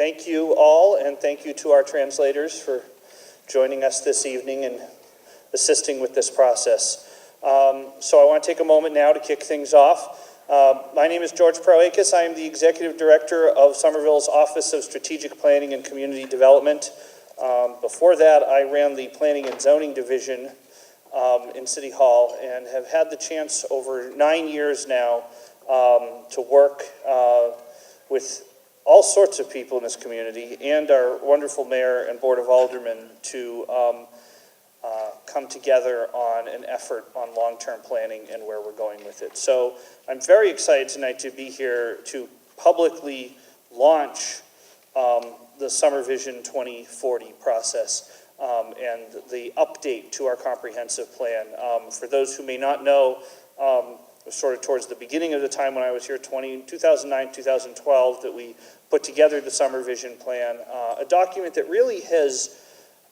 Thank you all, and thank you to our translators for joining us this evening and assisting with this process. So I want to take a moment now to kick things off. My name is George Proakis. I am the Executive Director of Somerville's Office of Strategic Planning and Community Development. Before that, I ran the Planning and Zoning Division in City Hall and have had the chance over 9 years now to work with all sorts of people in this community and our wonderful mayor and board of aldermen to come together on an effort on long-term planning and where we're going with it. So I'm very excited tonight to be here to publicly launch the SomerVision 2040 process and the update to our comprehensive plan. For those who may not know, it was sort of towards the beginning of the time when I was here, 2009, 2012, that we put together the SomerVision plan, a document that really has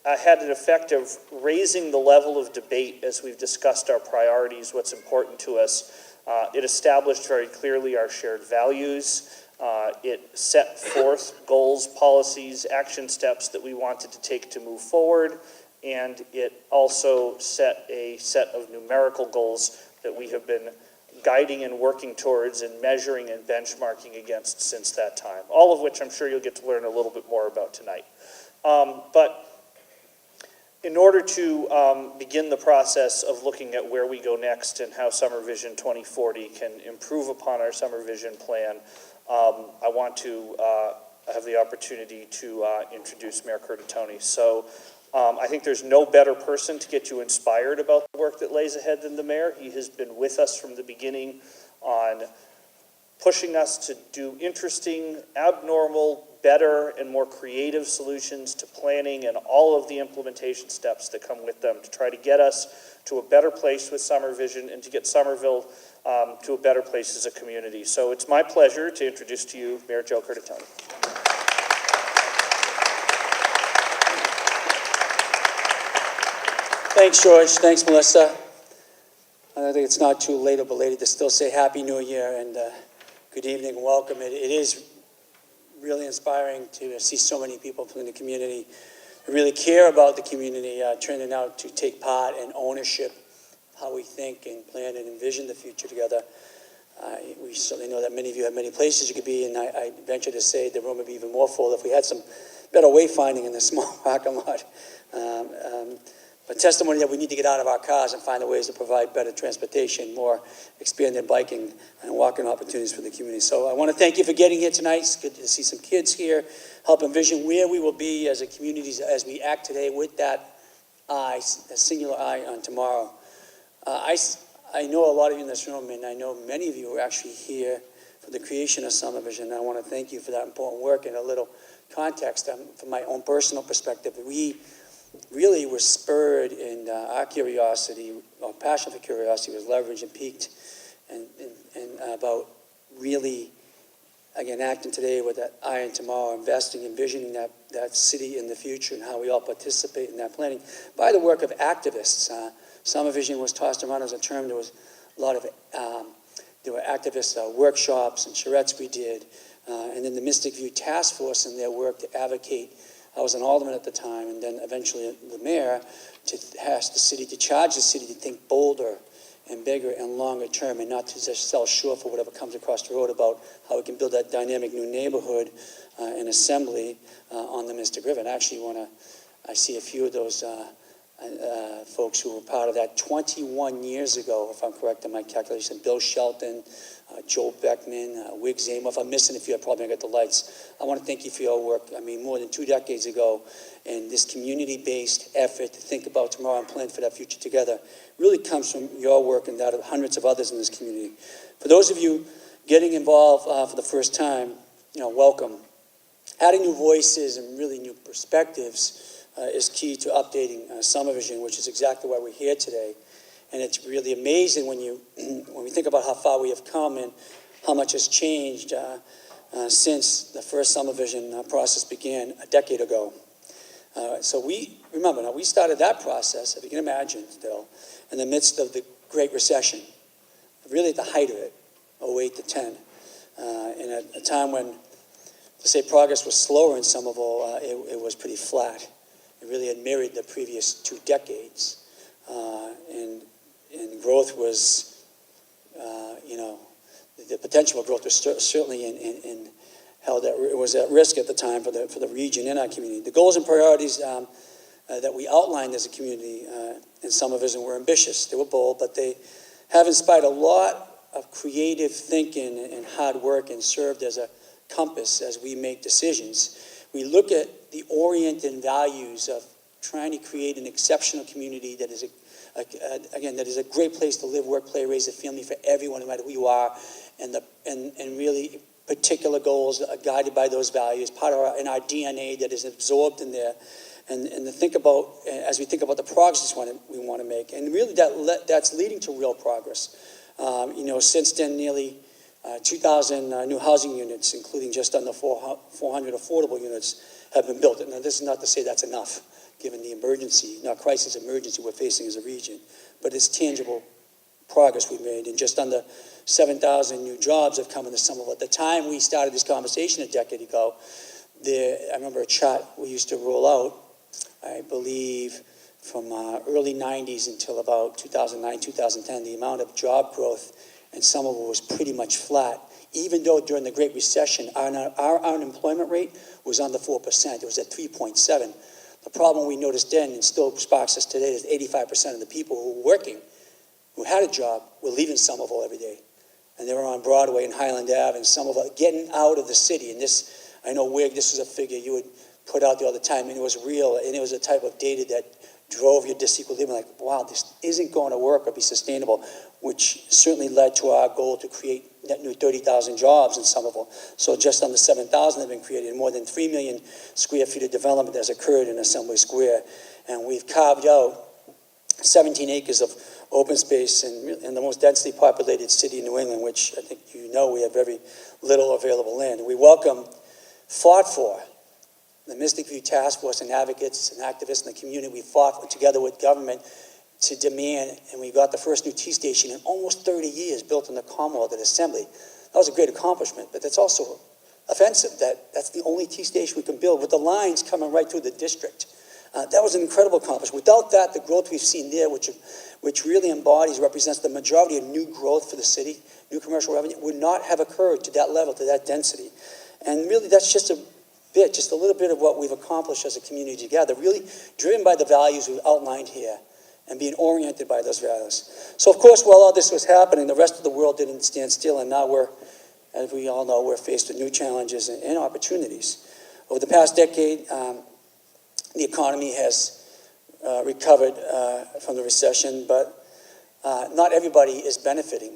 had an effect of raising the level of debate as we've discussed our priorities, what's important to us. It established very clearly our shared values. It set forth goals, policies, action steps that we wanted to take to move forward, and it also set a set of numerical goals that we have been guiding and working towards and measuring and benchmarking against since that time, all of which I'm sure you'll get to learn a little bit more about tonight. But in order to begin the process of looking at where we go next and how SomerVision 2040 can improve upon our SomerVision plan, I want to have the opportunity to introduce Mayor Curtatone. So I think there's no better person to get you inspired about the work that lays ahead than the mayor. He has been with us from the beginning on pushing us to do interesting, abnormal, better, and more creative solutions to planning and all of the implementation steps that come with them to try to get us to a better place with SomerVision and to get Somerville to a better place as a community. So it's my pleasure to introduce to you Mayor Joe Curtatone. Thanks, George. Thanks, Melissa. I think it's not too late or belated to still say Happy New Year and good evening and welcome. It is really inspiring to see so many people from the community who really care about the community, turning out to take part in ownership, how we think and plan and envision the future together. We certainly know that many of you have many places you could be, and I venture to say the room would be even more full if we had some better wayfinding in the small parking lot. But testimony that we need to get out of our cars and find the ways to provide better transportation, more expanded biking and walking opportunities for the community. So I want to thank you for getting here tonight. It's good to see some kids here, help envision where we will be as a community as we act today with that eye, a singular eye on tomorrow. I know a lot of you in this room, and I know many of you are actually here for the creation of SomerVision. I want to thank you for that important work. And a little context from my own personal perspective. We really were spurred in our curiosity, our passion for curiosity was leveraged and peaked, and about really, again, acting today with that eye on tomorrow, investing, envisioning that city in the future and how we all participate in that planning by the work of activists. SomerVision was tossed around as a term. There was a lot of, there were activist workshops and charrettes we did, and then the Mystic View Task Force and their work to advocate. I was an alderman at the time, and then eventually the mayor, to ask the city, to charge the city to think bolder and bigger and longer term, and not to just sell short for whatever comes across the road about how we can build that dynamic new neighborhood and assembly on the Mystic River. And I actually I see a few of those folks who were part of that 21 years ago, if I'm correct in my calculation. Bill Shelton, Joel Beckman, Wig Zamoff. If I'm missing a few, I probably got the lights. I want to thank you for your work. I mean, more than 2 decades ago, and this community-based effort to think about tomorrow and plan for that future together really comes from your work and that of hundreds of others in this community. For those of you getting involved for the first time, welcome. Adding new voices and really new perspectives is key to updating SomerVision, which is exactly why we're here today. And it's really amazing when we think about how far we have come and how much has changed since the first SomerVision process began a decade ago. So we started that process, if you can imagine still, in the midst of the Great Recession, really at the height of it, 08 to 10, in a time when to say progress was slower in Somerville, it was pretty flat. It really had mirrored the previous 2 decades. And growth was, the potential of growth was certainly it was at risk at the time for the region and our community. The goals and priorities that we outlined as a community in SomerVision were ambitious. They were bold, but they have inspired a lot of creative thinking and hard work and served as a compass as we make decisions. We look at the orient and values of trying to create an exceptional community that is that is a great place to live, work, play, raise a family for everyone, no matter who you are, and really particular goals are guided by those values, part of our DNA that is absorbed in there, and to think about, as we think about the progress we want to make, and really that's leading to real progress. Since then, nearly 2,000 new housing units, including just under 400 affordable units, have been built. Now, this is not to say that's enough, given the emergency, not crisis, emergency we're facing as a region, but it's tangible progress we've made. And just under 7,000 new jobs have come into Somerville. At the time we started this conversation a decade ago, I remember a chart we used to roll out, I believe, from early 90s until about 2009, 2010, the amount of job growth in Somerville was pretty much flat. Even though during the Great Recession, our unemployment rate was under 4%. It was at 3.7. The problem we noticed then, and still sparks us today, is 85% of the people who were working, who had a job, were leaving Somerville every day. And they were on Broadway and Highland Ave and Somerville, getting out of the city. And this, I know, Wig, this was a figure you would put out there all the time, and it was real, and it was a type of data that drove your disequilibrium, like, wow, this isn't going to work or be sustainable, which certainly led to our goal to create net new 30,000 jobs in Somerville. So just under 7,000 have been created, and more than 3 million square feet of development has occurred in Assembly Square. And we've carved out 17 acres of open space in the most densely populated city in New England, which I think you know we have very little available land. We fought for the Mystic View Task Force and advocates and activists in the community. We fought together with government to demand, and we got the first new T-station in almost 30 years built in the Commonwealth at Assembly. That was a great accomplishment, but that's also offensive. That's the only T-station we can build with the lines coming right through the district. That was an incredible accomplishment. Without that, the growth we've seen there, which really represents the majority of new growth for the city, new commercial revenue, would not have occurred to that level, to that density. And really, that's just a little bit of what we've accomplished as a community together, really driven by the values we've outlined here and being oriented by those values. So, of course, while all this was happening, the rest of the world didn't stand still, and now as we all know, we're faced with new challenges and opportunities. Over the past decade, the economy has recovered from the recession, but not everybody is benefiting.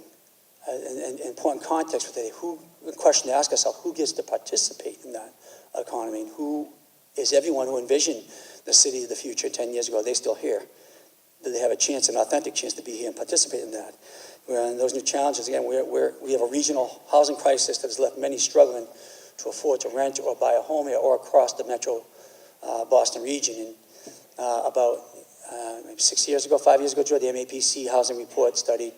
An important context for today, the question to ask ourselves, who gets to participate in that economy, and who is everyone who envisioned the city of the future 10 years ago? Are they still here? Do they have an authentic chance to be here and participate in that? And those new challenges, again, we have a regional housing crisis that has left many struggling to afford to rent or buy a home here or across the metro Boston region. And about maybe 5 years ago, the MAPC housing report stated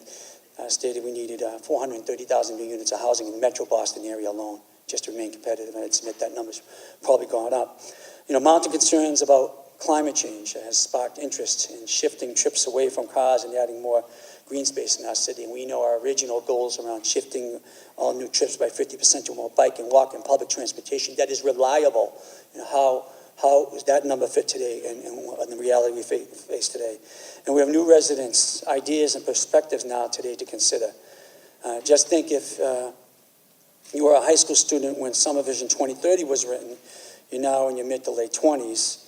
we needed 430,000 new units of housing in the metro Boston area alone just to remain competitive, and I'd submit that number's probably gone up. Mounting concerns about climate change has sparked interest in shifting trips away from cars and adding more green space in our city. And we know our original goals around shifting all new trips by 50% to more bike and walk and public transportation that is reliable. How does that number fit today and the reality we face today? And we have new residents, ideas, and perspectives now today to consider. Just think if you were a high school student when SomerVision 2030 was written, you're now in your mid to late 20s.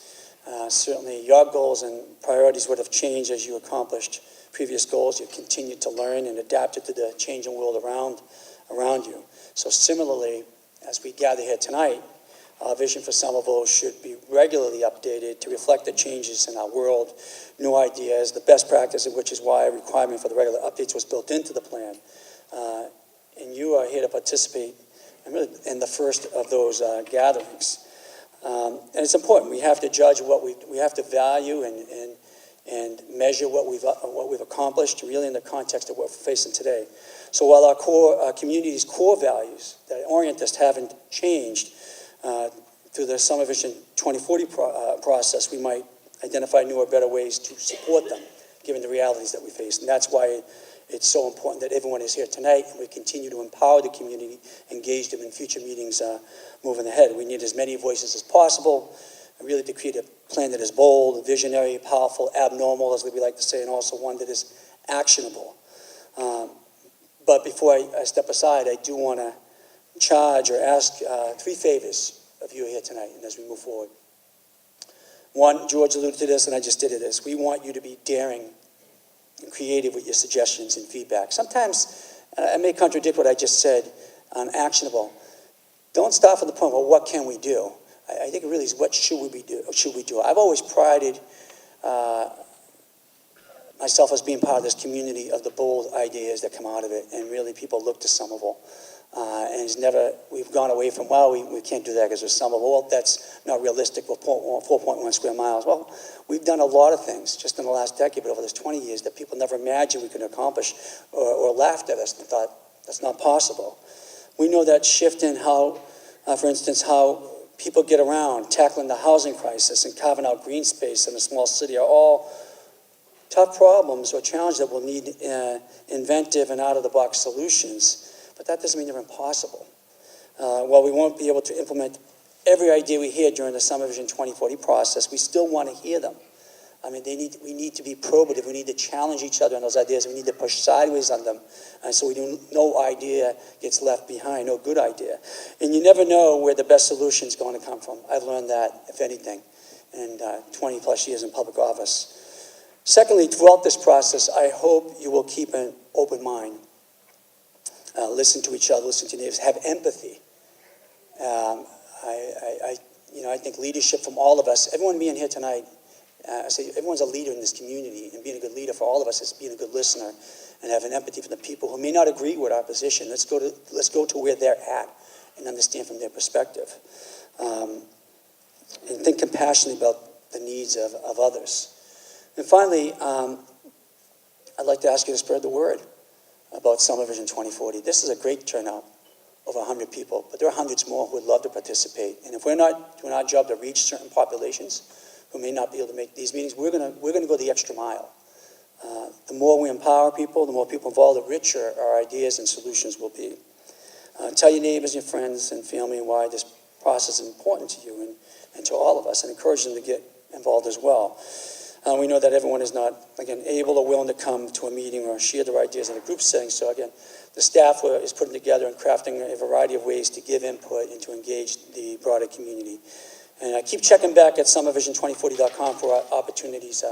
Certainly your goals and priorities would have changed as you accomplished previous goals. You continued to learn and adapted to the changing world around you. So similarly, as we gather here tonight, our vision for Somerville should be regularly updated to reflect the changes in our world, new ideas, the best practice, which is why a requirement for the regular updates was built into the plan. And you are here to participate in the first of those gatherings. And it's important. We have to judge we have to value and measure what we've accomplished, really in the context of what we're facing today. So while our community's core values that orient us haven't changed, through the SomerVision 2040 process, we might identify newer, better ways to support them, given the realities that we face. And that's why it's so important that everyone is here tonight, and we continue to empower the community, engage them in future meetings moving ahead. We need as many voices as possible, and really to create a plan that is bold, visionary, powerful, abnormal, as we like to say, and also one that is actionable. But before I step aside, I do want to charge or ask 3 favors of you here tonight, and as we move forward. One, George alluded to this, and I just did this. We want you to be daring and creative with your suggestions and feedback. Sometimes, I may contradict what I just said on actionable. Don't start from the point, well, what can we do? I think it really is, what should we do? I've always prided myself as being part of this community of the bold ideas that come out of it, and really people look to Somerville. And it's never, we've gone away from, well, we can't do that because we're Somerville. Well, that's not realistic. We're 4.1 square miles. Well, we've done a lot of things just in the last decade, but over this 20 years that people never imagined we could accomplish, or laughed at us and thought that's not possible. We know that shift in how, for instance, how people get around, tackling the housing crisis and carving out green space in a small city are all tough problems or challenges that will need inventive and out-of-the-box solutions. But that doesn't mean they're impossible. While we won't be able to implement every idea we hear during the SomerVision 2040 process, we still want to hear them. I mean, we need to be probative. We need to challenge each other on those ideas. We need to push sideways on them, so no idea gets left behind, no good idea. And you never know where the best solution is going to come from. I've learned that, if anything, in 20 plus years in public office. Secondly, throughout this process, I hope you will keep an open mind. Listen to each other, listen to neighbors, have empathy. I think leadership from all of us, everyone being here tonight, I say everyone's a leader in this community, and being a good leader for all of us is being a good listener and having empathy for the people who may not agree with our position. Let's go to where they're at and understand from their perspective. And think compassionately about the needs of others. And finally, I'd like to ask you to spread the word about SomerVision 2040. This is a great turnout, over 100 people, but there are hundreds more who would love to participate. And if we're not doing our job to reach certain populations who may not be able to make these meetings, we're going to go the extra mile. The more we empower people, the more people involved, the richer our ideas and solutions will be. Tell your neighbors, your friends, and family why this process is important to you and to all of us, and encourage them to get involved as well. We know that everyone is not, again, able or willing to come to a meeting or share their ideas in a group setting. So again, the staff is putting together and crafting a variety of ways to give input and to engage the broader community. And keep checking back at SomerVision2040.com for opportunities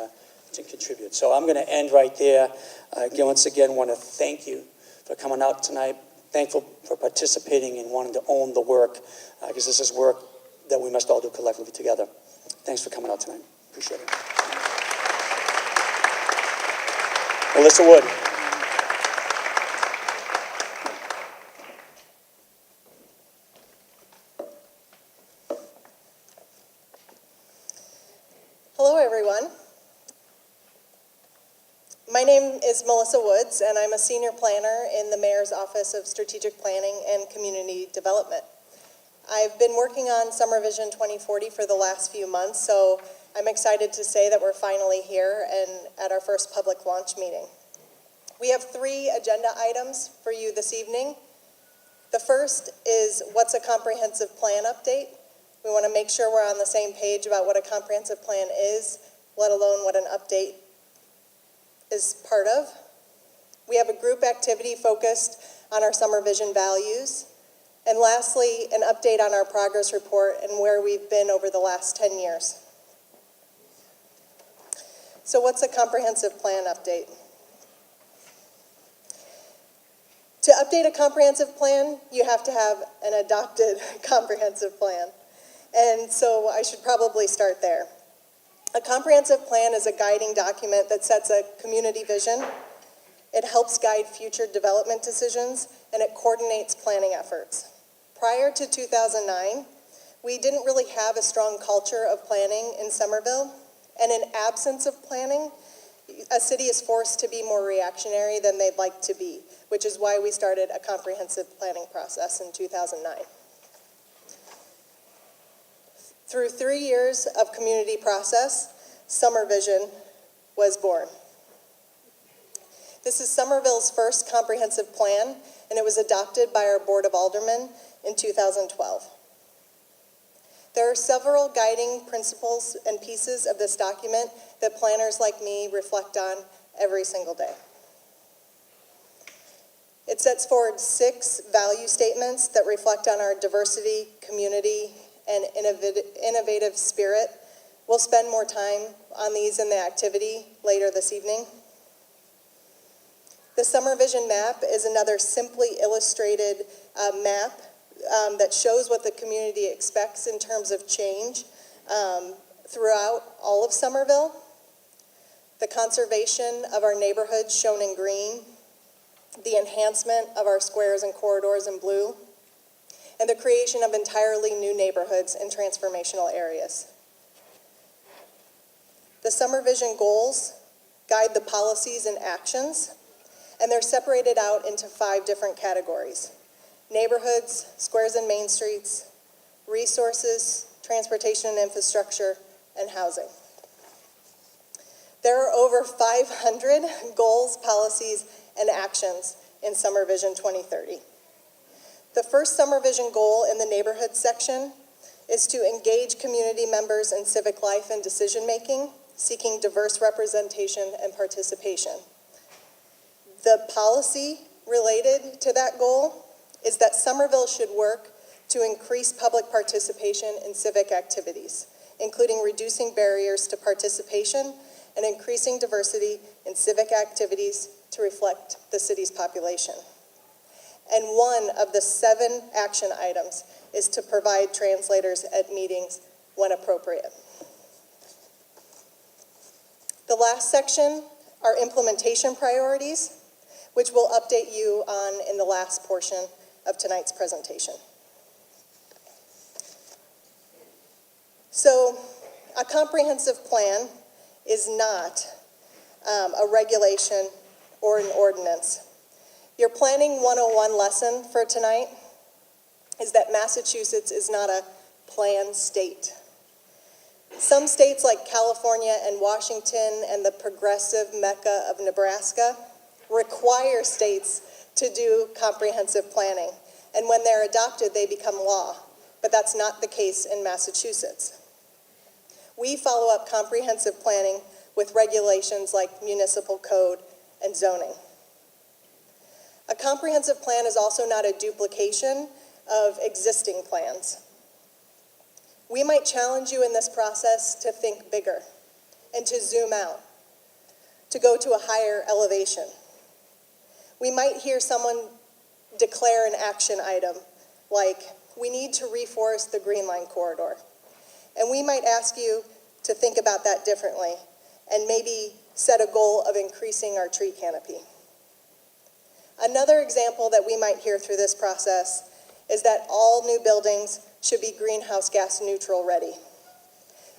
to contribute. So I'm going to end right there. Once again, want to thank you for coming out tonight. Thankful for participating and wanting to own the work, because this is work that we must all do collectively together. Thanks for coming out tonight. Appreciate it. Melissa Wood. Hello, everyone. My name is Melissa Woods, and I'm a senior planner in the Mayor's Office of Strategic Planning and Community Development. I've been working on SomerVision 2040 for the last few months, so I'm excited to say that we're finally here and at our first public launch meeting. We have 3 agenda items for you this evening. The first is what's a comprehensive plan update. We want to make sure we're on the same page about what a comprehensive plan is, let alone what an update is part of. We have a group activity focused on our SomerVision values. And lastly, an update on our progress report and where we've been over the last 10 years. So what's a comprehensive plan update? To update a comprehensive plan, you have to have an adopted comprehensive plan. And so I should probably start there. A comprehensive plan is a guiding document that sets a community vision. It helps guide future development decisions, and it coordinates planning efforts. Prior to 2009, we didn't really have a strong culture of planning in Somerville, and in absence of planning, a city is forced to be more reactionary than they'd like to be, which is why we started a comprehensive planning process in 2009. Through 3 years of community process, SomerVision was born. This is Somerville's first comprehensive plan, and it was adopted by our Board of Aldermen in 2012. There are several guiding principles and pieces of this document that planners like me reflect on every single day. It sets forward 6 value statements that reflect on our diversity, community, and innovative spirit. We'll spend more time on these in the activity later this evening. The SomerVision map is another simply illustrated map that shows what the community expects in terms of change throughout all of Somerville. The conservation of our neighborhoods shown in green, the enhancement of our squares and corridors in blue, and the creation of entirely new neighborhoods and transformational areas. The SomerVision goals guide the policies and actions, and they're separated out into 5 different categories: neighborhoods, squares and main streets, resources, transportation and infrastructure, and housing. There are over 500 goals, policies, and actions in SomerVision 2030. The first SomerVision goal in the neighborhood section is to engage community members in civic life and decision-making, seeking diverse representation and participation. The policy related to that goal is that Somerville should work to increase public participation in civic activities, including reducing barriers to participation and increasing diversity in civic activities to reflect the city's population. And one of the 7 action items is to provide translators at meetings when appropriate. The last section are implementation priorities, which we'll update you on in the last portion of tonight's presentation. So, a comprehensive plan is not a regulation or an ordinance. Your Planning 101 lesson for tonight is that Massachusetts is not a planned state. Some states like California and Washington and the progressive Mecca of Nebraska require states to do comprehensive planning. And when they're adopted, they become law. But that's not the case in Massachusetts. We follow up comprehensive planning with regulations like municipal code and zoning. A comprehensive plan is also not a duplication of existing plans. We might challenge you in this process to think bigger and to zoom out, to go to a higher elevation. We might hear someone declare an action item like, we need to reforest the Green Line corridor. And we might ask you to think about that differently and maybe set a goal of increasing our tree canopy. Another example that we might hear through this process is that all new buildings should be greenhouse gas neutral ready.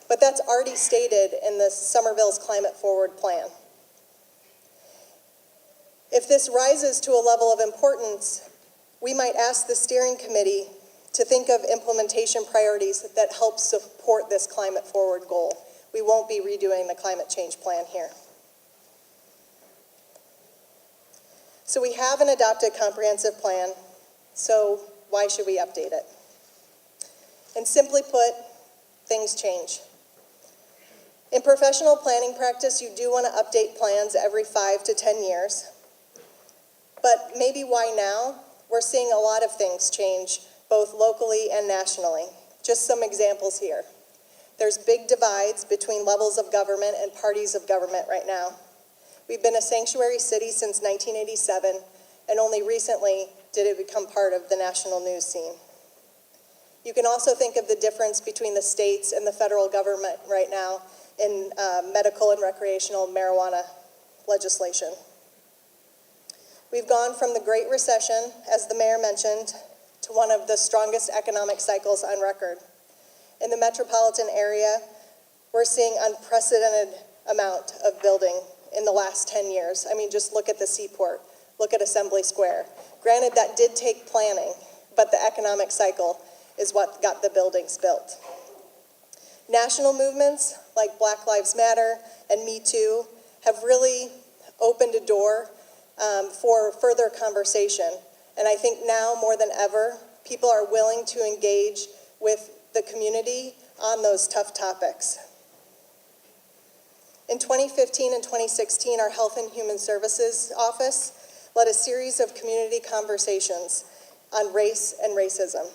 But that's already stated in the Somerville's Climate Forward plan. If this rises to a level of importance, we might ask the steering committee to think of implementation priorities that help support this climate forward goal. We won't be redoing the climate change plan here. So we have an adopted comprehensive plan, so why should we update it? And simply put, things change. In professional planning practice, you do want to update plans every 5 to 10 years. But maybe why now? We're seeing a lot of things change, both locally and nationally. Just some examples here. There's big divides between levels of government and parties of government right now. We've been a sanctuary city since 1987, and only recently did it become part of the national news scene. You can also think of the difference between the states and the federal government right now in medical and recreational marijuana legislation. We've gone from the Great Recession, as the mayor mentioned, to one of the strongest economic cycles on record. In the metropolitan area, we're seeing unprecedented amount of building in the last 10 years. I mean, just look at the Seaport, look at Assembly Square. Granted, that did take planning, but the economic cycle is what got the buildings built. National movements like Black Lives Matter and Me Too have really opened a door for further conversation. And I think now more than ever, people are willing to engage with the community on those tough topics. In 2015 and 2016, our Health and Human Services Office led a series of community conversations on race and racism.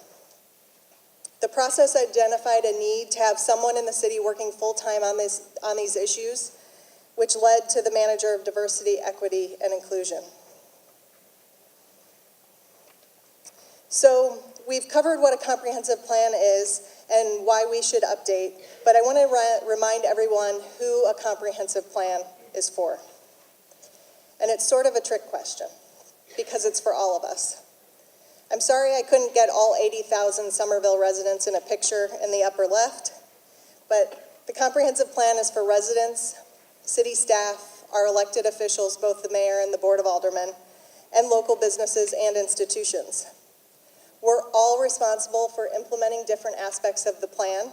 The process identified a need to have someone in the city working full-time on these issues, which led to the manager of diversity, equity, and inclusion. So we've covered what a comprehensive plan is and why we should update, but I want to remind everyone who a comprehensive plan is for. And it's sort of a trick question, because it's for all of us. I'm sorry I couldn't get all 80,000 Somerville residents in a picture in the upper left, but the comprehensive plan is for residents, city staff, our elected officials, both the mayor and the board of aldermen, and local businesses and institutions. We're all responsible for implementing different aspects of the plan.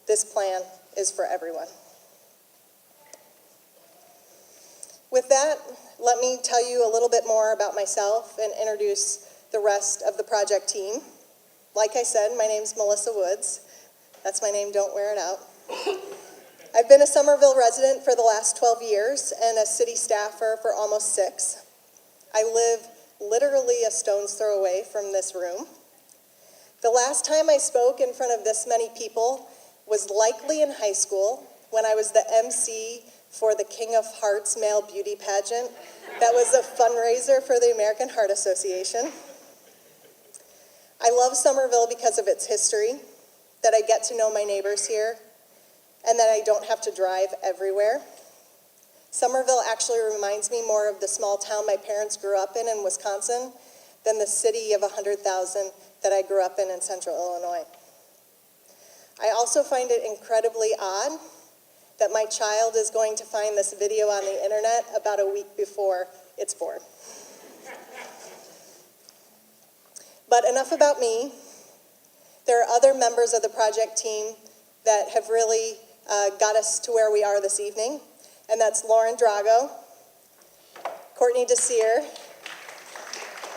This plan is for everyone. With that, let me tell you a little bit more about myself and introduce the rest of the project team. Like I said, my name's Melissa Woods. That's my name, don't wear it out. I've been a Somerville resident for the last 12 years and a city staffer for almost 6. I live literally a stone's throw away from this room. The last time I spoke in front of this many people was likely in high school when I was the MC for the King of Hearts male beauty pageant. That was a fundraiser for the American Heart Association. I love Somerville because of its history, that I get to know my neighbors here, and that I don't have to drive everywhere. Somerville actually reminds me more of the small town my parents grew up in Wisconsin than the city of 100,000 that I grew up in central Illinois. I also find it incredibly odd that my child is going to find this video on the internet about a week before it's born. But enough about me. There are other members of the project team that have really got us to where we are this evening, and that's Lauren Drago, Courtney Desir,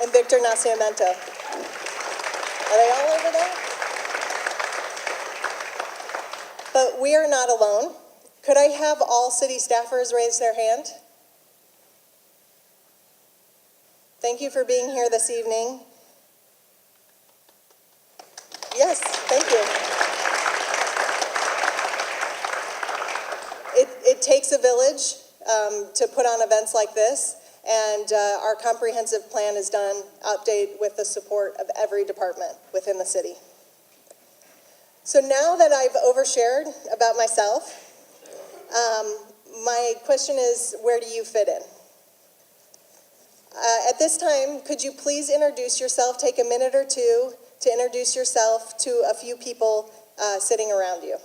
and Victor Nascimento. Are they all over there? But we are not alone. Could I have all city staffers raise their hand? Thank you for being here this evening. Yes, thank you. It takes a village to put on events like this, and our comprehensive plan is done, update with the support of every department within the city. So now that I've overshared about myself, my question is, where do you fit in? At this time, could you please introduce yourself, take a minute or two to introduce yourself to a few people sitting around you.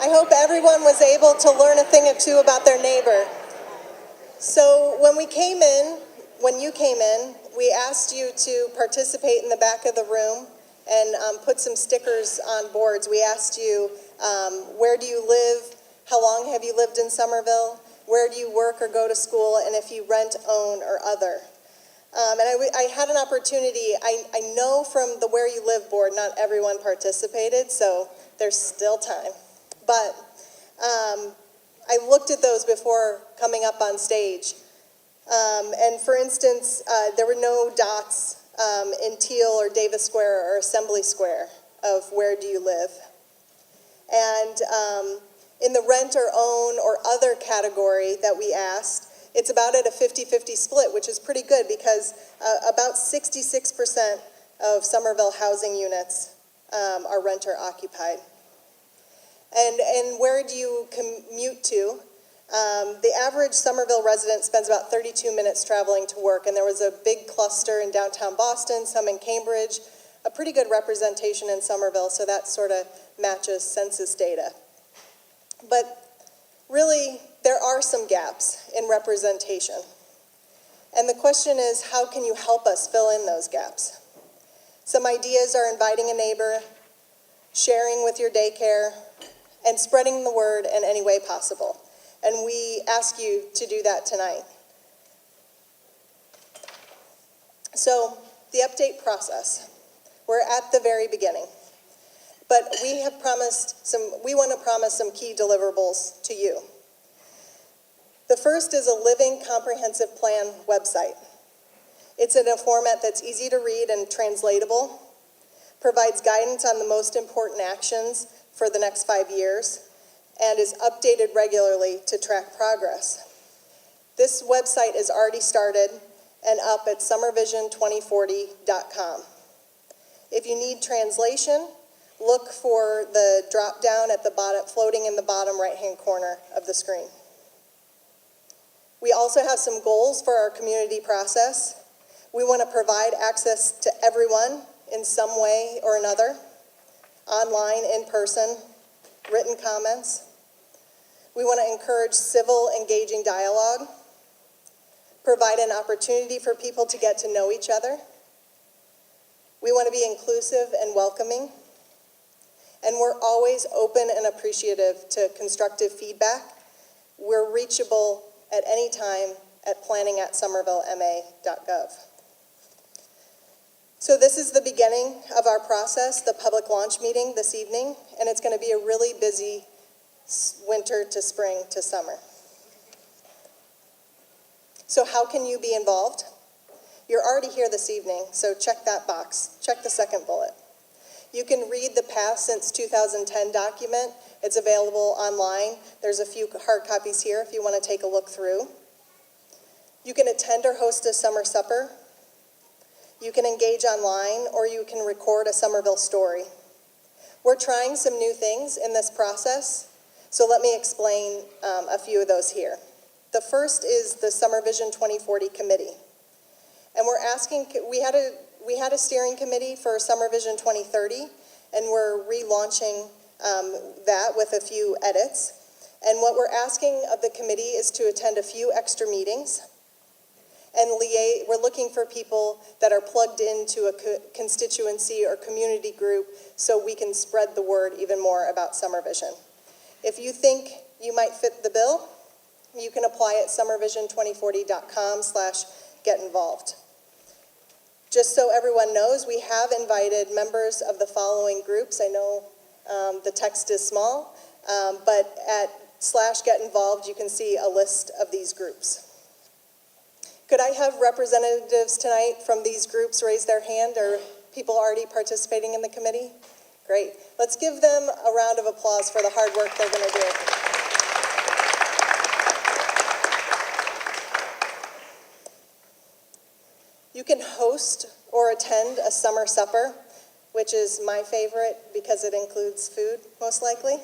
I hope everyone was able to learn a thing or two about their neighbor. So when you came in, we asked you to participate in the back of the room and put some stickers on boards. We asked you, where do you live? How long have you lived in Somerville? Where do you work or go to school? And if you rent, own, or other. And I had an opportunity. I know from the Where You Live board, not everyone participated, so there's still time. But I looked at those before coming up on stage. And for instance, there were no dots in Teal or Davis Square or Assembly Square of where do you live. And in the rent or own or other category that we asked, it's about at a 50-50 split, which is pretty good because about 66% of Somerville housing units are renter occupied. And where do you commute to? The average Somerville resident spends about 32 minutes traveling to work, and there was a big cluster in downtown Boston, some in Cambridge, a pretty good representation in Somerville, so that sort of matches census data. But really, there are some gaps in representation. And the question is, how can you help us fill in those gaps? Some ideas are inviting a neighbor, sharing with your daycare, and spreading the word in any way possible. And we ask you to do that tonight. So, the update process. We're at the very beginning. But we want to promise some key deliverables to you. The first is a living comprehensive plan website. It's in a format that's easy to read and translatable, provides guidance on the most important actions for the next 5 years, and is updated regularly to track progress. This website is already started and up at SomerVision2040.com. If you need translation, look for the drop down at the bottom, floating in the bottom right-hand corner of the screen. We also have some goals for our community process. We want to provide access to everyone in some way or another, online, in person, written comments. We want to encourage civil, engaging dialogue, provide an opportunity for people to get to know each other. We want to be inclusive and welcoming. And we're always open and appreciative to constructive feedback. We're reachable at any time at planning@somervillema.gov. So this is the beginning of our process, the public launch meeting this evening, and it's going to be a really busy winter to spring to summer. So how can you be involved? You're already here this evening, so check that box. Check the second bullet. You can read the past since 2010 document. It's available online. There's a few hard copies here if you want to take a look through. You can attend or host a summer supper. You can engage online, or you can record a Somerville story. We're trying some new things in this process, so let me explain a few of those here. The first is the SomerVision 2040 committee. And we're asking, we had a steering committee for SomerVision 2030, and we're relaunching that with a few edits. And what we're asking of the committee is to attend a few extra meetings. And we're looking for people that are plugged into a constituency or community group so we can spread the word even more about SomerVision. If you think you might fit the bill, you can apply at somervision2040.com/get-involved. Just so everyone knows, we have invited members of the following groups. I know the text is small, but at /get-involved, you can see a list of these groups. Could I have representatives tonight from these groups raise their hand, or people already participating in the committee? Great. Let's give them a round of applause for the hard work they're going to do. You can host or attend a summer supper, which is my favorite because it includes food, most likely.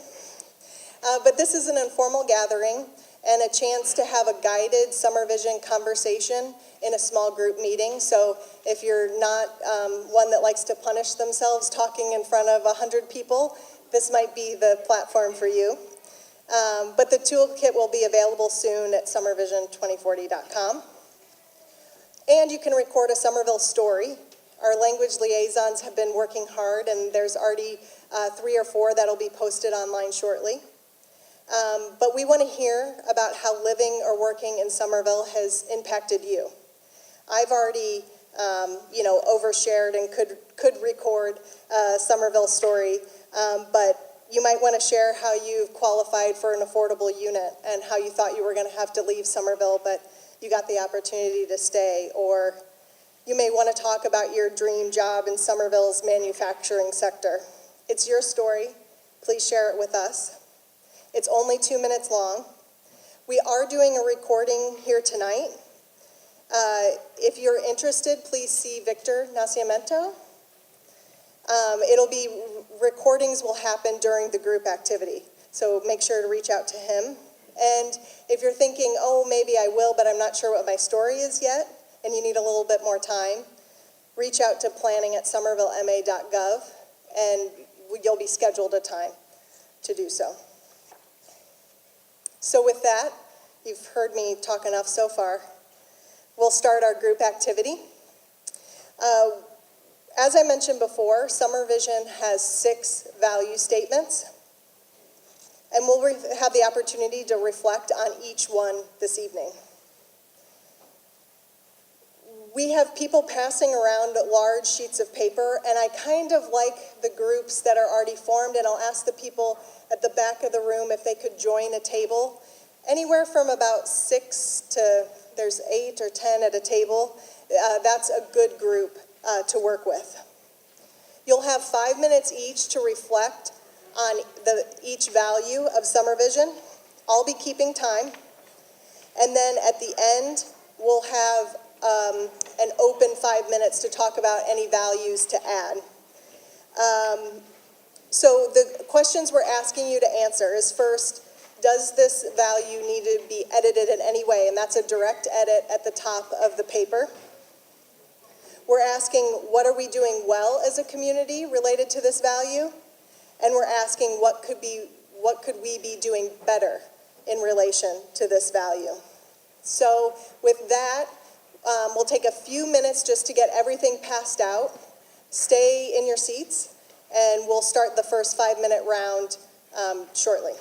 But this is an informal gathering and a chance to have a guided SomerVision conversation in a small group meeting. So if you're not one that likes to punish themselves talking in front of 100 people, this might be the platform for you. But the toolkit will be available soon at somervision2040.com. And you can record a Somerville story. Our language liaisons have been working hard, and there's already 3 or 4 that'll be posted online shortly. But we want to hear about how living or working in Somerville has impacted you. I've already, overshared and could record a Somerville story, but you might want to share how you've qualified for an affordable unit and how you thought you were going to have to leave Somerville, but you got the opportunity to stay. Or you may want to talk about your dream job in Somerville's manufacturing sector. It's your story. Please share it with us. It's only 2 minutes long. We are doing a recording here tonight. If you're interested, please see Victor Nascimento. Recordings will happen during the group activity, so make sure to reach out to him. And if you're thinking, oh, maybe I will, but I'm not sure what my story is yet, and you need a little bit more time, reach out to planning@somervillema.gov, and you'll be scheduled a time to do so. So with that, You've heard me talk enough so far. We'll start our group activity. As I mentioned before, SomerVision has 6 value statements, and we'll have the opportunity to reflect on each one this evening. We have people passing around large sheets of paper, and I kind of like the groups that are already formed, and I'll ask the people at the back of the room if they could join a table. Anywhere from about 6 to there's 8 or 10 at a table. That's a good group to work with. You'll have 5 minutes each to reflect on each value of SomerVision. I'll be keeping time. And then at the end, we'll have an open 5 minutes to talk about any values to add. So the questions we're asking you to answer is first, does this value need to be edited in any way? And that's a direct edit at the top of the paper. We're asking, what are we doing well as a community related to this value? And we're asking, what could we be doing better in relation to this value? So with that, we'll take a few minutes just to get everything passed out. Stay in your seats, and we'll start the first 5-minute round shortly.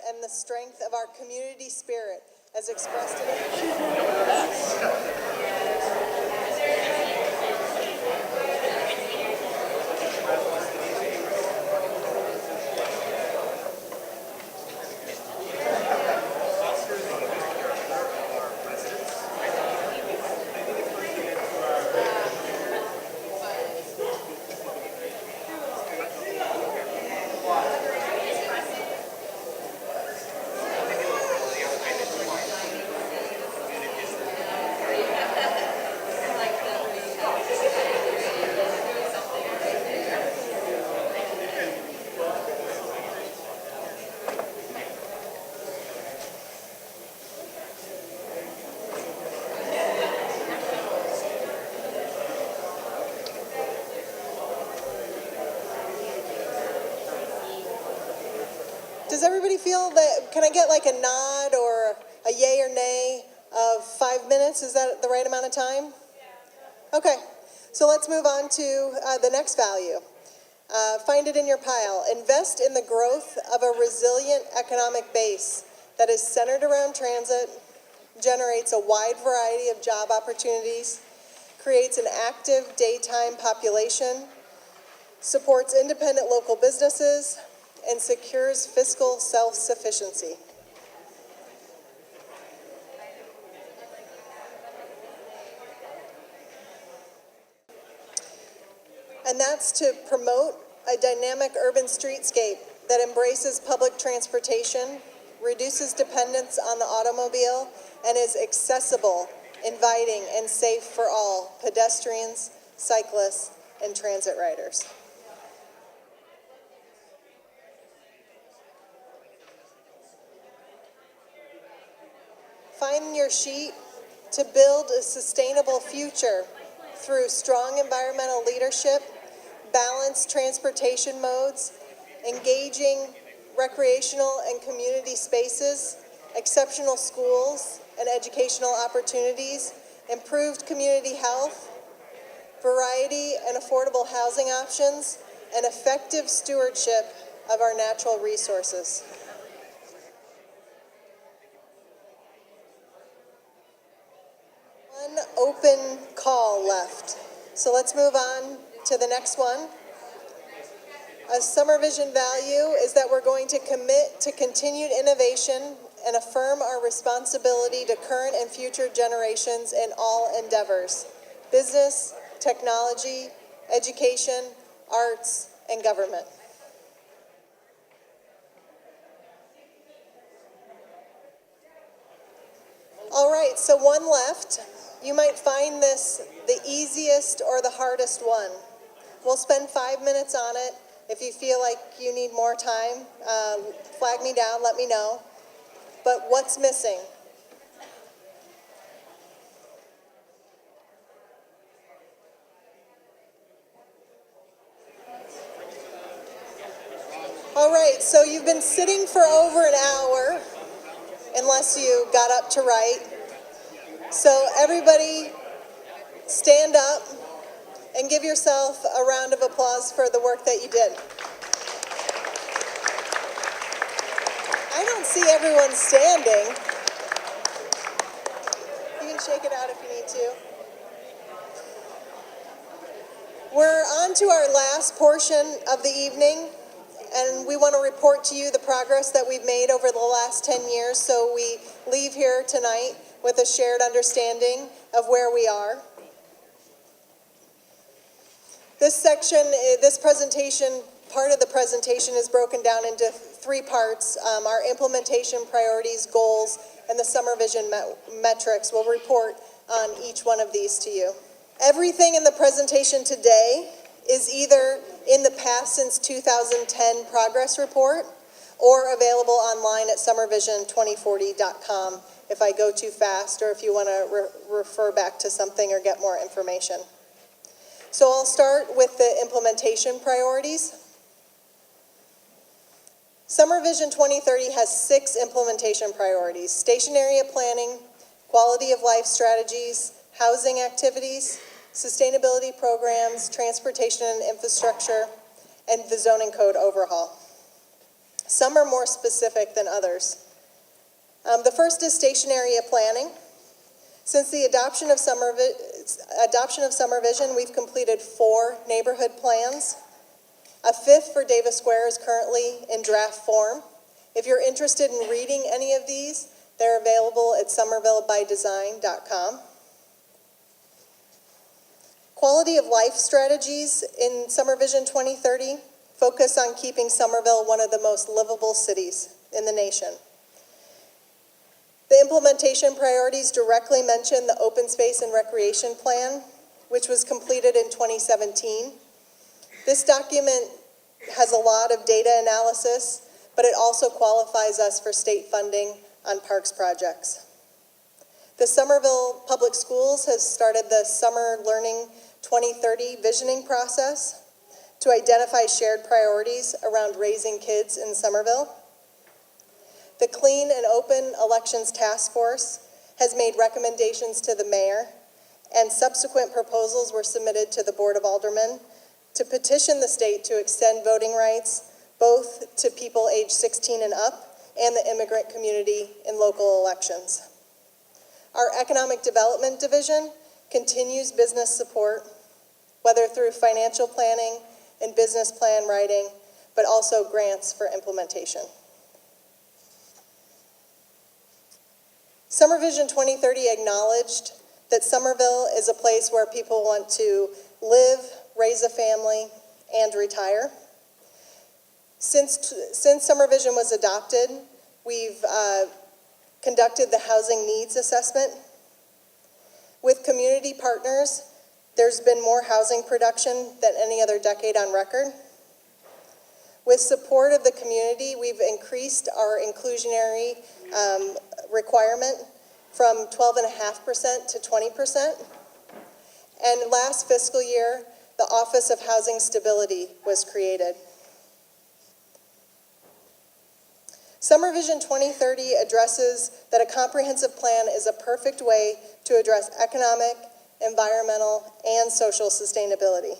And the strength of our community spirit as expressed in Does everybody feel that, can I get like a nod or a yay or nay of 5 minutes? Is that the right amount of time? Okay, so let's move on to the next value. Find it in your pile. Invest in the growth of a resilient economic base that is centered around transit, generates a wide variety of job opportunities, creates an active daytime population, supports independent local businesses, and secures fiscal self-sufficiency. And that's to promote a dynamic urban streetscape that embraces public transportation, reduces dependence on the automobile, and is accessible, inviting, and safe for all pedestrians, cyclists, and transit riders. Find your sheet to build a sustainable future through strong environmental leadership, balanced transportation modes, engaging recreational and community spaces, exceptional schools and educational opportunities, improved community health, variety and affordable housing options, and effective stewardship of our natural resources. One open call left. So let's move on to the next one. A SomerVision value is that we're going to commit to continued innovation and affirm our responsibility to current and future generations in all endeavors: business, technology, education, arts, and government. All right, so one left. You might find this the easiest or the hardest one. We'll spend 5 minutes on it. If you feel like you need more time, flag me down, let me know. But what's missing? All right, so you've been sitting for over an hour, unless you got up to write. So everybody stand up and give yourself a round of applause for the work that you did. I don't see everyone standing. You can shake it out if you need to. We're on to our last portion of the evening, and we want to report to you the progress that we've made over the last 10 years, so we leave here tonight with a shared understanding of where we are. This section, this presentation, part of the presentation is broken down into 3 parts. Our implementation priorities, goals, and the SomerVision metrics. We'll report on each one of these to you. Everything in the presentation today is either in the past since 2010 progress report or available online at SomerVision2040.com if I go too fast or if you want to refer back to something or get more information. So I'll start with the implementation priorities. SomerVision 2030 has 6 implementation priorities: station area planning, quality of life strategies, housing activities, sustainability programs, transportation and infrastructure, and the zoning code overhaul. Some are more specific than others. The first is station area planning. Since the adoption of SomerVision, we've completed 4 neighborhood plans. A 5th for Davis Square is currently in draft form. If you're interested in reading any of these, they're available at somervillebydesign.com. Quality of life strategies in SomerVision 2030 focus on keeping Somerville one of the most livable cities in the nation. The implementation priorities directly mention the Open Space and Recreation Plan, which was completed in 2017. This document has a lot of data analysis, but it also qualifies us for state funding on parks projects. The Somerville Public Schools has started the Summer Learning 2030 visioning process to identify shared priorities around raising kids in Somerville. The Clean and Open Elections Task Force has made recommendations to the mayor, and subsequent proposals were submitted to the Board of Aldermen to petition the state to extend voting rights both to people age 16 and up and the immigrant community in local elections. Our Economic Development Division continues business support, whether through financial planning and business plan writing, but also grants for implementation. SomerVision 2030 acknowledged that Somerville is a place where people want to live, raise a family, and retire. Since SomerVision was adopted, we've conducted the housing needs assessment. With community partners, there's been more housing production than any other decade on record. With support of the community, we've increased our inclusionary requirement from 12.5% to 20%. And last fiscal year, the Office of Housing Stability was created. SomerVision 2030 addresses that a comprehensive plan is a perfect way to address economic, environmental, and social sustainability.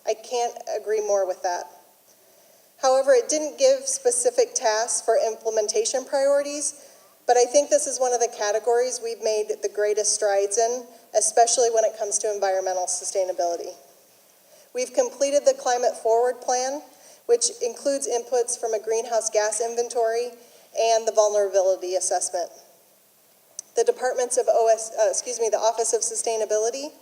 I can't agree more with that. However, it didn't give specific tasks for implementation priorities, but I think this is one of the categories we've made the greatest strides in, especially when it comes to environmental sustainability. We've completed the Climate Forward Plan, which includes inputs from a greenhouse gas inventory and the vulnerability assessment. The departments of the Office of Sustainability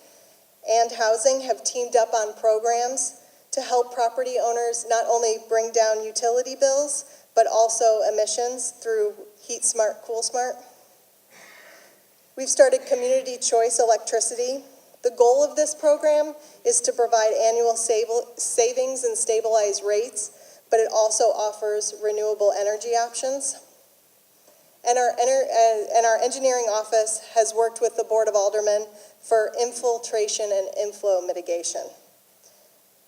and Housing have teamed up on programs to help property owners not only bring down utility bills, but also emissions through Heat Smart, Cool Smart. We've started Community Choice Electricity. The goal of this program is to provide annual savings and stabilized rates, but it also offers renewable energy options. And our engineering office has worked with the Board of Aldermen for infiltration and inflow mitigation.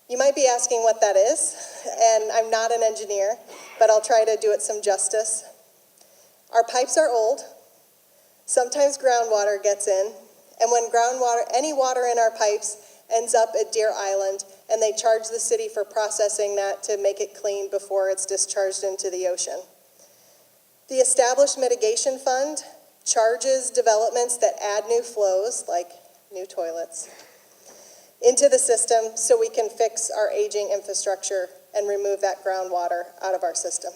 You might be asking what that is, and I'm not an engineer, but I'll try to do it some justice. Our pipes are old. Sometimes groundwater gets in, and when any water in our pipes ends up at Deer Island, and they charge the city for processing that to make it clean before it's discharged into the ocean. The Established Mitigation Fund charges developments that add new flows, like new toilets, into the system so we can fix our aging infrastructure and remove that groundwater out of our system.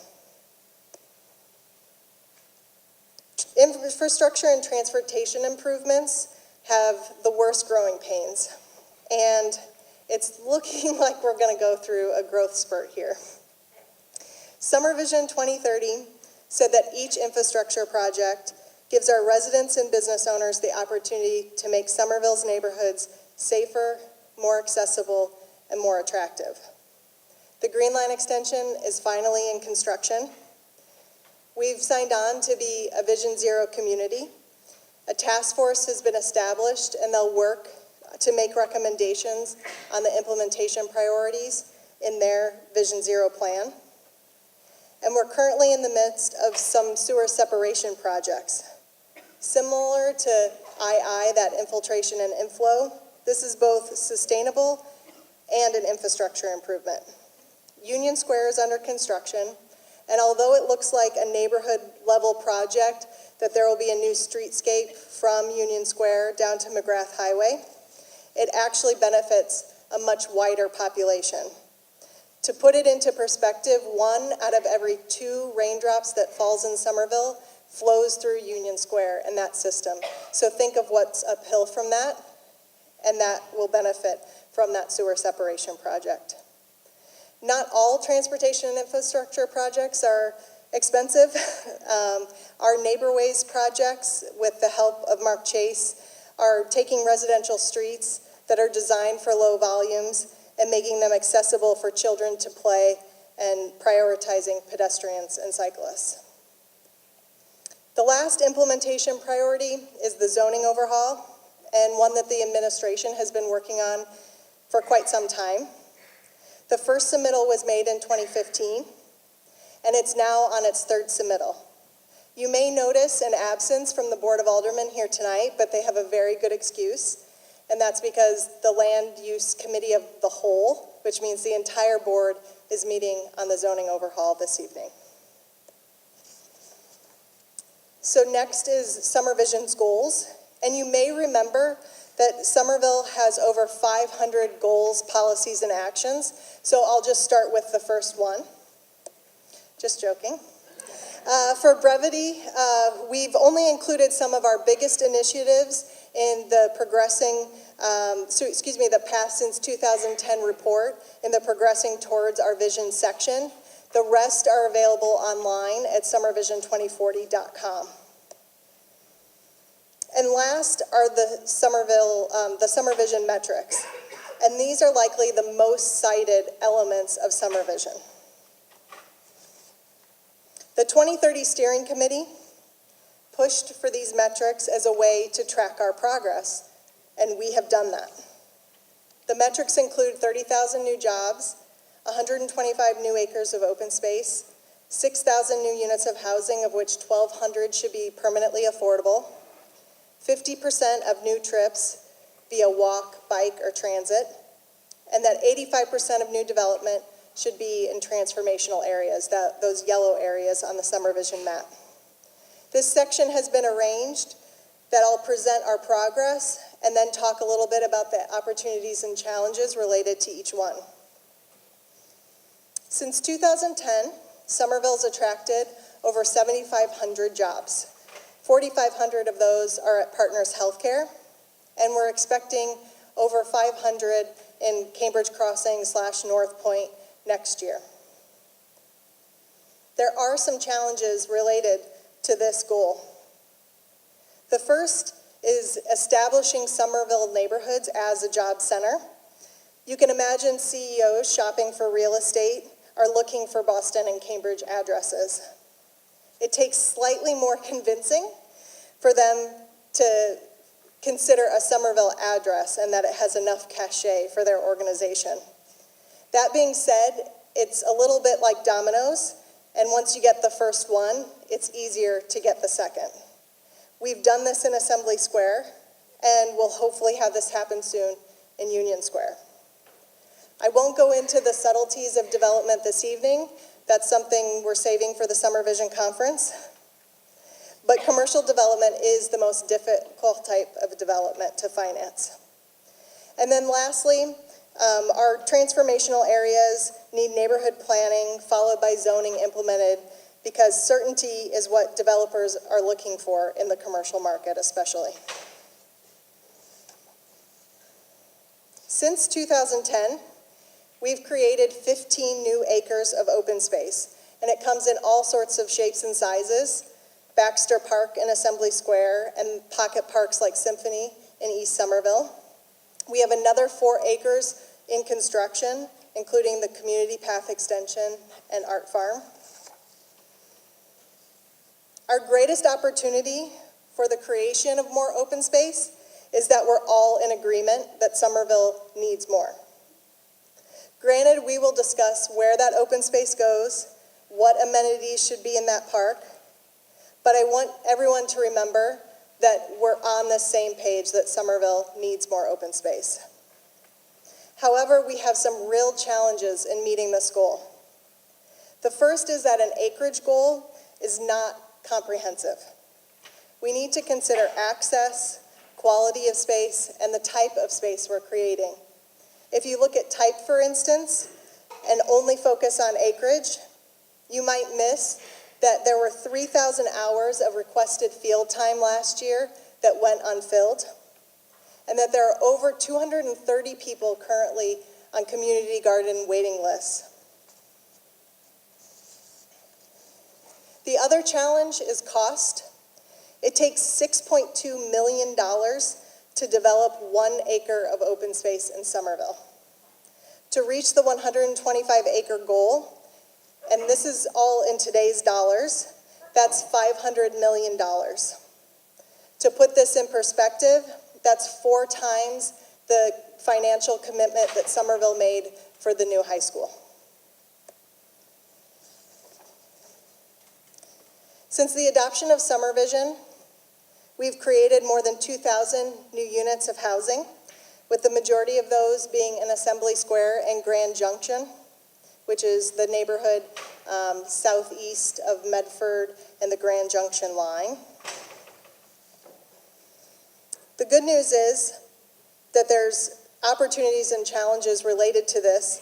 Infrastructure and transportation improvements have the worst growing pains, and it's looking like we're going to go through a growth spurt here. SomerVision 2030 said that each infrastructure project gives our residents and business owners the opportunity to make Somerville's neighborhoods safer, more accessible, and more attractive. The Green Line extension is finally in construction. We've signed on to be a Vision Zero community. A task force has been established, and they'll work to make recommendations on the implementation priorities in their Vision Zero plan. And we're currently in the midst of some sewer separation projects. Similar to II, that infiltration and inflow, this is both sustainable and an infrastructure improvement. Union Square is under construction, and although it looks like a neighborhood level project, that there will be a new streetscape from Union Square down to McGrath Highway, it actually benefits a much wider population. To put it into perspective, 1 out of every 2 raindrops that falls in Somerville flows through Union Square in that system. So think of what's uphill from that, and that will benefit from that sewer separation project. Not all transportation and infrastructure projects are expensive. Our Neighborways projects, with the help of Mark Chase, are taking residential streets that are designed for low volumes and making them accessible for children to play and prioritizing pedestrians and cyclists. The last implementation priority is the zoning overhaul, and one that the administration has been working on for quite some time. The first submittal was made in 2015, and it's now on its 3rd submittal. You may notice an absence from the Board of Aldermen here tonight, but they have a very good excuse, and that's because the Land Use Committee of the Whole, which means the entire board, is meeting on the zoning overhaul this evening. So next is SomerVision's goals, and you may remember that Somerville has over 500 goals, policies, and actions, so I'll just start with the first one. Just joking. For brevity, we've only included some of our biggest initiatives in the the Past Since 2010 report in the Progressing Towards Our Vision section. The rest are available online at SomerVision2040.com. And last are the SomerVision metrics. And these are likely the most cited elements of SomerVision. The 2030 Steering Committee pushed for these metrics as a way to track our progress, and we have done that. The metrics include 30,000 new jobs, 125 new acres of open space, 6,000 new units of housing, of which 1,200 should be permanently affordable, 50% of new trips via walk, bike, or transit, and that 85% of new development should be in transformational areas, those yellow areas on the SomerVision map. This section has been arranged that I'll present our progress and then talk a little bit about the opportunities and challenges related to each one. Since 2010, Somerville's attracted over 7,500 jobs. 4,500 of those are at Partners Healthcare, and we're expecting over 500 in Cambridge Crossing / North Point next year. There are some challenges related to this goal. The first is establishing Somerville neighborhoods as a job center. You can imagine CEOs shopping for real estate are looking for Boston and Cambridge addresses. It takes slightly more convincing for them to consider a Somerville address and that it has enough cachet for their organization. That being said, it's a little bit like dominoes, and once you get the first one, it's easier to get the second. We've done this in Assembly Square, and we'll hopefully have this happen soon in Union Square. I won't go into the subtleties of development this evening. That's something we're saving for the SomerVision conference. But commercial development is the most difficult type of development to finance. And then lastly, our transformational areas need neighborhood planning followed by zoning implemented, because certainty is what developers are looking for in the commercial market especially. Since 2010, we've created 15 new acres of open space, and it comes in all sorts of shapes and sizes. Baxter Park in Assembly Square and pocket parks like Symphony in East Somerville. We have another 4 acres in construction, including the community path extension and art farm. Our greatest opportunity for the creation of more open space is that we're all in agreement that Somerville needs more. Granted, we will discuss where that open space goes, what amenities should be in that park, but I want everyone to remember that we're on the same page that Somerville needs more open space. However, we have some real challenges in meeting this goal. The first is that an acreage goal is not comprehensive. We need to consider access, quality of space, and the type of space we're creating. If you look at type, for instance, and only focus on acreage, you might miss that there were 3,000 hours of requested field time last year that went unfilled, and that there are over 230 people currently on community garden waiting lists. The other challenge is cost. It takes $6.2 million to develop 1 acre of open space in Somerville. To reach the 125-acre goal, and this is all in today's dollars, that's $500 million. To put this in perspective, that's 4 times the financial commitment that Somerville made for the new high school. Since the adoption of SomerVision, we've created more than 2,000 new units of housing, with the majority of those being in Assembly Square and Grand Junction, which is the neighborhood southeast of Medford and the Grand Junction line. The good news is that there's opportunities and challenges related to this,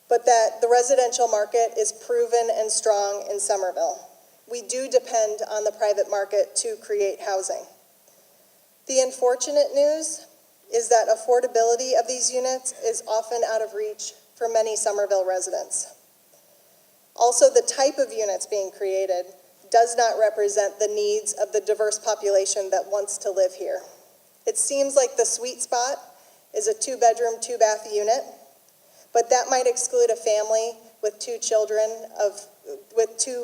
but that the residential market is proven and strong in Somerville. We do depend on the private market to create housing. The unfortunate news is that affordability of these units is often out of reach for many Somerville residents. Also, the type of units being created does not represent the needs of the diverse population that wants to live here. It seems like the sweet spot is a 2-bedroom, 2-bath unit, but that might exclude a family with 2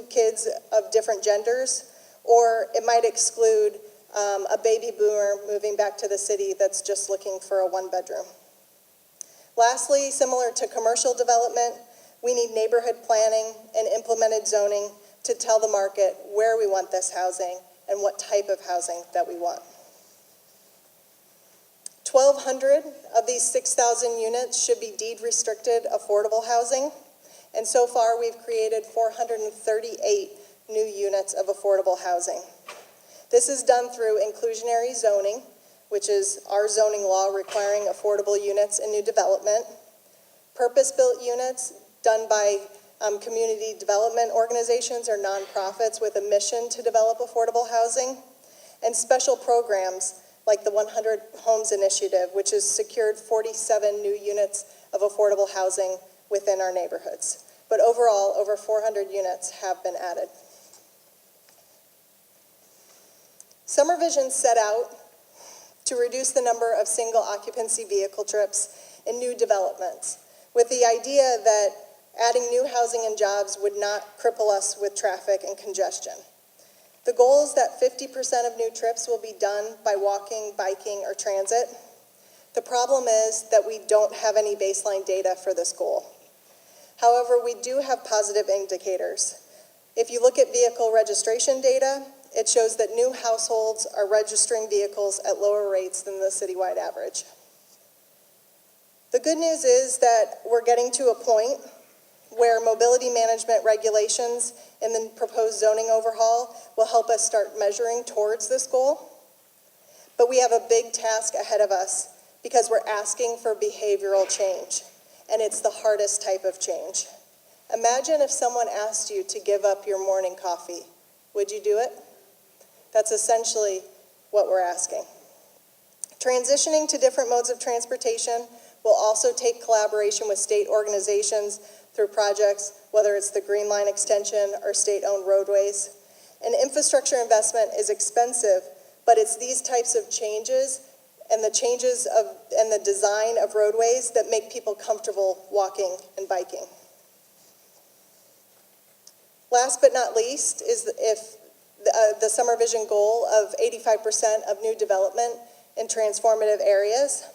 kids of different genders, or it might exclude a baby boomer moving back to the city that's just looking for a 1-bedroom. Lastly, similar to commercial development, we need neighborhood planning and implemented zoning to tell the market where we want this housing and what type of housing that we want. 1,200 of these 6,000 units should be deed-restricted affordable housing, and so far we've created 438 new units of affordable housing. This is done through inclusionary zoning, which is our zoning law requiring affordable units in new development, purpose-built units done by community development organizations or nonprofits with a mission to develop affordable housing, and special programs like the 100 Homes Initiative, which has secured 47 new units of affordable housing within our neighborhoods. But overall, over 400 units have been added. SomerVision set out to reduce the number of single occupancy vehicle trips in new developments, with the idea that adding new housing and jobs would not cripple us with traffic and congestion. The goal is that 50% of new trips will be done by walking, biking, or transit. The problem is that we don't have any baseline data for this goal. However, we do have positive indicators. If you look at vehicle registration data, it shows that new households are registering vehicles at lower rates than the citywide average. The good news is that we're getting to a point where mobility management regulations and the proposed zoning overhaul will help us start measuring towards this goal. But we have a big task ahead of us because we're asking for behavioral change, and it's the hardest type of change. Imagine if someone asked you to give up your morning coffee. Would you do it? That's essentially what we're asking. Transitioning to different modes of transportation will also take collaboration with state organizations through projects, whether it's the Green Line extension or state-owned roadways. And infrastructure investment is expensive, but it's these types of changes and the design of roadways that make people comfortable walking and biking. Last but not least is the SomerVision goal of 85% of new development in transformative areas.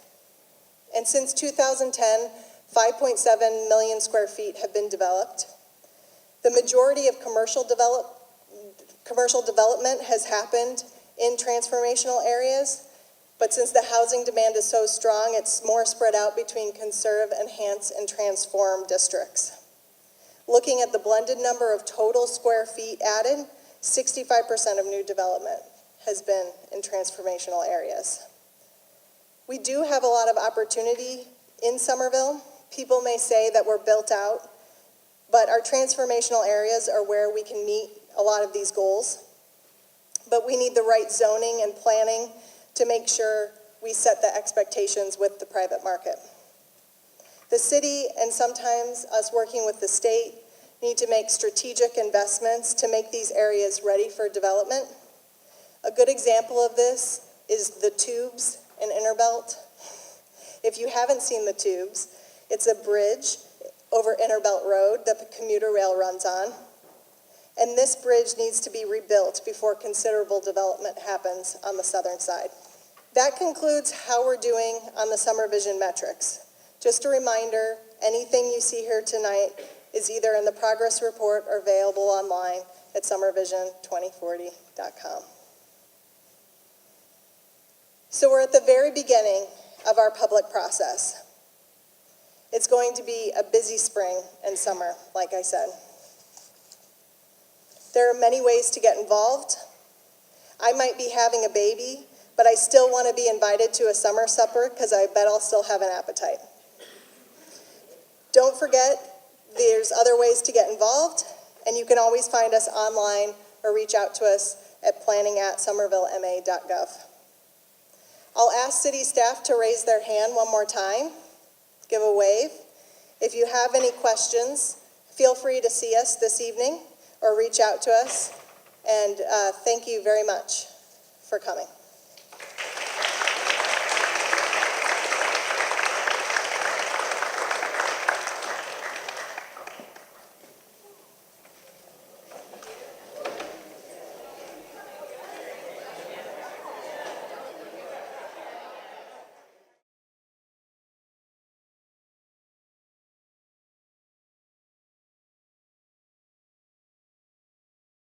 And since 2010, 5.7 million square feet have been developed. The majority of commercial development has happened in transformational areas, but since the housing demand is so strong, it's more spread out between conserve, enhance, and transform districts. Looking at the blended number of total square feet added, 65% of new development has been in transformational areas. We do have a lot of opportunity in Somerville. People may say that we're built out, but our transformational areas are where we can meet a lot of these goals. But we need the right zoning and planning to make sure we set the expectations with the private market. The city, and sometimes us working with the state, need to make strategic investments to make these areas ready for development. A good example of this is the tubes in Innerbelt. If you haven't seen the tubes, it's a bridge over Innerbelt Road that the commuter rail runs on. And this bridge needs to be rebuilt before considerable development happens on the southern side. That concludes how we're doing on the SomerVision metrics. Just a reminder, anything you see here tonight is either in the progress report or available online at SomerVision2040.com. So we're at the very beginning of our public process. It's going to be a busy spring and summer, like I said. There are many ways to get involved. I might be having a baby, but I still want to be invited to a summer supper because I bet I'll still have an appetite. Don't forget, there's other ways to get involved, and you can always find us online or reach out to us at planning@somervillema.gov. I'll ask city staff to raise their hand one more time. Give a wave. If you have any questions, feel free to see us this evening or reach out to us. And thank you very much for coming.